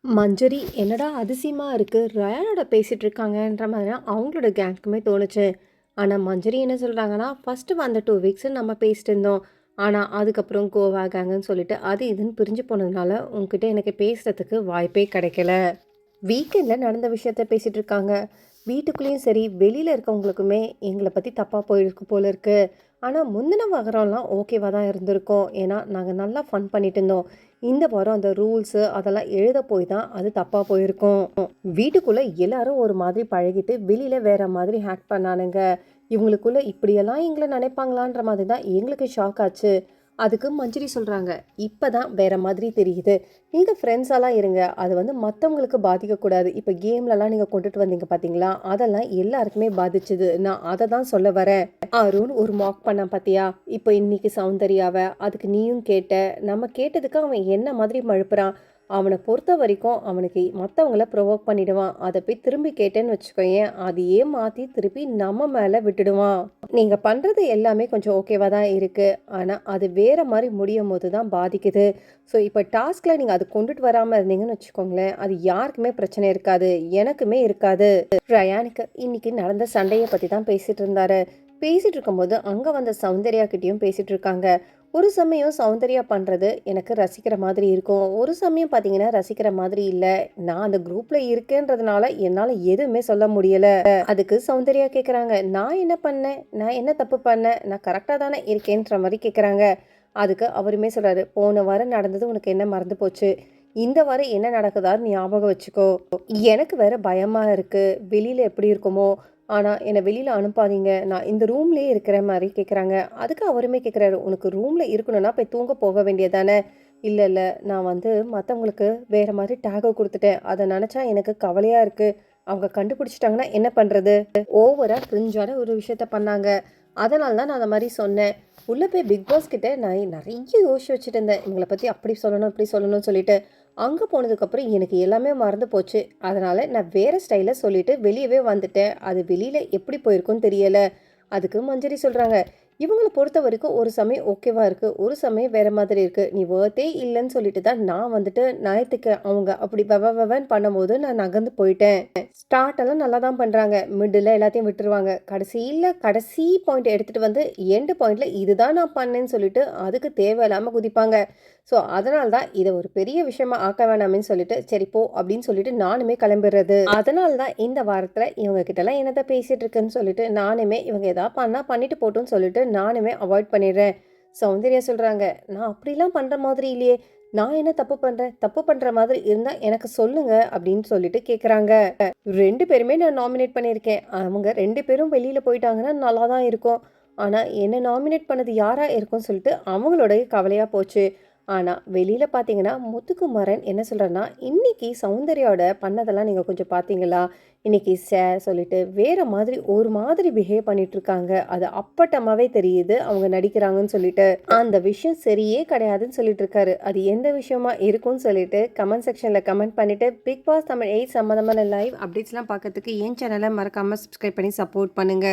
மஞ்சரி என்னடா அதிசயமா இருக்கு! ரயானோட பேசிட்டு இருக்காங்கன்ற மாதிரி அவங்களோட கேங்க்குமே தோணுச்சு. ஆனா மஞ்சரி என்ன சொல்றாங்கன்னா, ஃபர்ஸ்ட்டு வந்த 2 வீக்ஸ் நம்ம பேசிட்டு இருந்தோம். ஆனா அதுக்கப்புறம் கோவா கேங்குன்னு சொல்லிட்டு அது இதுன்னு பிரிஞ்சு போனதுனால, உன்கிட்ட எனக்கு பேசுறதுக்கு வாய்ப்பே கிடைக்கல. வீக்கெண்ட்ல நடந்த விஷயத்த பேசிட்டு இருக்காங்க. வீட்டுக்குள்ளேயும் சரி, வெளியில இருக்கவங்களுக்குமே எங்கள பத்தி தப்பா போயிருக்கு போல இருக்கு. ஆனா முந்தின வாரம்லாம் ஓகேவா தான் இருந்திருக்கோம். ஏன்னா, நாங்க நல்லா ஃபன் பண்ணிட்டு இருந்தோம். இந்த வாரம் அந்த ரூல்ஸு அதெல்லாம் எழுத போய் தான் அது தப்பா போயிருக்கும். வீட்டுக்குள்ள எல்லாரும் ஒரு மாதிரி பழகிட்டு, வெளியில வேற மாதிரி ஆக்ட் பண்ணானுங்க. இவங்களுக்குள்ள இப்படியெல்லாம் எங்கள நினைப்பாங்களான்ற மாதிரி தான் எங்களுக்கு ஷாக் ஆச்சு. அதுக்கு மஞ்சரி சொல்றாங்க, "இப்பதான் வேற மாதிரி தெரியுது. நீங்க ஃப்ரெண்ட்ஸாலாம் இருங்க. அது வந்து மத்தவங்களுக்கு பாதிக்கக்கூடாது. இப்ப கேம்லலாம் நீங்க கொண்டுட்டு வந்தீங்க பார்த்தீங்களா? அதெல்லாம் எல்லாருக்குமே பாதிச்சது. நான் அத தான் சொல்ல வரேன்." அருண் ஒரு மாக் பண்ணான் பாத்தியா? இப்ப இன்னைக்கு சௌந்தர்யாவ. அதுக்கு நீயும் கேட்ட. நம்ம கேட்டதுக்கு அவன் என்ன மாதிரி மழுப்புறான். அவன பொறுத்த வரைக்கும் அவனுக்கு மத்தவங்கள ப்ரொவோக் பண்ணிடுவான். அத போய் திரும்பி கேட்டேன்னு வச்சுக்கோயேன், அதையே மாத்தி திருப்பி நம்ம மேல விட்டுடுவான். நீங்க பண்றது எல்லாமே கொஞ்சம் ஓகேவா தான் இருக்கு. ஆனா, அது வேற மாரி முடியும்போது தான் பாதிக்குது. ஸோ, இப்ப டாஸ்க்ல நீங்க அது கொண்டுட்டு வராம இருந்தீங்கன்னு வச்சுக்கோங்களேன், அது யாருக்குமே பிரச்சனை இருக்காது. எனக்குமே இருக்காது. ரயானுக்கு இன்னைக்கு நடந்த சண்டைய பத்தி தான் பேசிட்டு இருந்தாரு. பேசிட்டு இருக்கும்போது அங்க வந்த சௌந்தர்யா கிட்டயும் பேசிட்டு இருக்காங்க. ஒரு சமயம் சௌந்தர்யா பண்றது எனக்கு ரசிக்கிற மாதிரி இருக்கும். ஒரு சமயம் பார்த்தீங்கன்னா, ரசிக்கிற மாதிரி இல்ல. நான் அந்த குரூப்ல இருக்கேன்றதுனால என்னால எதுவுமே சொல்ல முடியல. அதுக்கு சௌந்தர்யா கேட்குறாங்க, "நான் என்ன பண்ணேன்? நான் என்ன தப்பு பண்ணேன்? நான் கரெக்ட்டா தானே இருக்கேன்ற" மாரி கேட்குறாங்க. அதுக்கு அவருமே சொல்றாரு, "போன வாரம் நடந்தது உனக்கு என்ன மறந்து போச்சு? இந்த வாரம் என்ன நடக்குதான்னு ஞாபகம் வச்சுக்கோ. எனக்கு வேற பயமா இருக்கு. வெளியில எப்படி இருக்குமோ? ஆனா என்ன வெளியில அனுப்பாதீங்க. நான் இந்த ரூம்லயே இருக்கிற மாரி" கேட்குறாங்க. அதுக்கு அவருமே கேட்குறாரு, "உனக்கு ரூம்ல இருக்கணும்னா போய் தூங்க போக வேண்டியது தானே?" "இல்ல, இல்ல. நான் வந்து மத்தவங்களுக்கு வேற மாரி டேக குடுத்துட்டேன். அத நெனச்சா எனக்கு கவலையா இருக்கு. அவங்க கண்டுபிடிச்சுட்டாங்கன்னா என்ன பண்றது?" ஓவரா கிரிஞ்சான ஒரு விஷயத்த பண்ணாங்க. அதனால தான் நான் அந்த மாரி சொன்னேன். உள்ள போய் பிக் பாஸ் கிட்ட நான் நெறைய யோசிச்சு வச்சுட்டு இருந்தேன். இவங்கள பத்தி அப்படி சொல்லணும், இப்படி சொல்லணும்னு சொல்லிட்டு. அங்க போனதுக்கப்புறம் எனக்கு எல்லாமே மறந்து போச்சு. அதனால நான் வேற ஸ்டைல்ல சொல்லிட்டு வெளியவே வந்துட்டேன். அது வெளியில எப்படி போயிருக்கும்னு தெரியல. அதுக்கு மஞ்சரி சொல்றாங்க, "இவங்கள பொறுத்தவரைக்கும் ஒரு சமயம் ஓகேவா இருக்கு. ஒரு சமயம் வேற மாதிரி இருக்கு. நீ வொர்த்தே இல்லன்னு சொல்லிட்டு தான் நான் வந்துட்டு ஞாயித்துக்கு அவங்க அப்படி வெவன்னு பண்ணும்போது நான் நகர்ந்து போயிட்டேன்." ஸ்டார்ட் எல்லாம் நல்லா தான் பண்றாங்க. மிடில்ல எல்லாத்தையும் விட்டுருவாங்க. கடைசியில கடைசி பாயிண்ட் எடுத்துட்டு வந்து எண்ட் பாயிண்ட்ல இதுதான் நான் பண்ணேன்னு சொல்லிட்டு அதுக்கு தேவையில்லாம குதிப்பாங்க. ஸோ அதனால தான் இத ஒரு பெரிய விஷயமா ஆக்க வேணாமேன்னு சொல்லிட்டு, "சரி போ" அப்படின்னு சொல்லிட்டு நானுமே கிளம்பிறது. அதனால தான் இந்த வாரத்துல இவங்க கிட்டலாம் என்னத்த பேசிட்டு இருக்குன்னு சொல்லிட்டு நானுமே இவங்க ஏதாவது பண்ணா பண்ணிட்டு போட்டும்ன்னு சொல்லிட்டு நானுமே அவாய்ட் பண்ணிடுறேன். சௌந்தர்யா சொல்றாங்க, "நான் அப்படிலாம் பண்ற மாதிரி இல்லையே. நான் என்ன தப்பு பண்றேன்? தப்பு பண்ற மாதிரி இருந்தா எனக்கு சொல்லுங்க" அப்படின்னு சொல்லிட்டு கேட்குறாங்க. 2 பேருமே நான் நாமினேட் பண்ணியிருக்கேன். அவங்க 2 பேரும் வெளியில போயிட்டாங்கன்னா நல்லா தான் இருக்கும். ஆனா, என்ன நாமினேட் பண்ணது யாரா இருக்கும்னு சொல்லிட்டு அவங்களுடைய கவலையா போச்சு. ஆனா, வெளியில பார்த்தீங்கன்னா, முத்துக்குமரன் என்ன சொல்றார்ன்னா, "இன்னைக்கு சௌந்தர்யாவோட பண்ணதெல்லாம் நீங்க கொஞ்சம் பார்த்தீங்களா? இன்னைக்கு சொல்லிட்டு வேற மாதிரி ஒரு மாதிரி பிஹேவ் பண்ணிட்டுருக்காங்க. அது அப்பட்டமாவே தெரியுது அவங்க நடிக்கிறாங்கன்னு சொல்லிட்டு. அந்த விஷயம் சரியே கிடையாதுன்னு சொல்லிட்டு இருக்காரு. அது எந்த விஷயமா இருக்கும்னு சொல்லிட்டு கமெண்ட் செக்ஷன்ல கமெண்ட் பண்ணிட்டு, பிக் பாஸ் தமிழ் 8 சம்மந்தமான லைவ் அப்டேட்ஸ்லாம் பார்க்கறதுக்கு என் சேனல மறக்காம சப்ஸ்கிரைப் பண்ணி சப்போர்ட் பண்ணுங்க.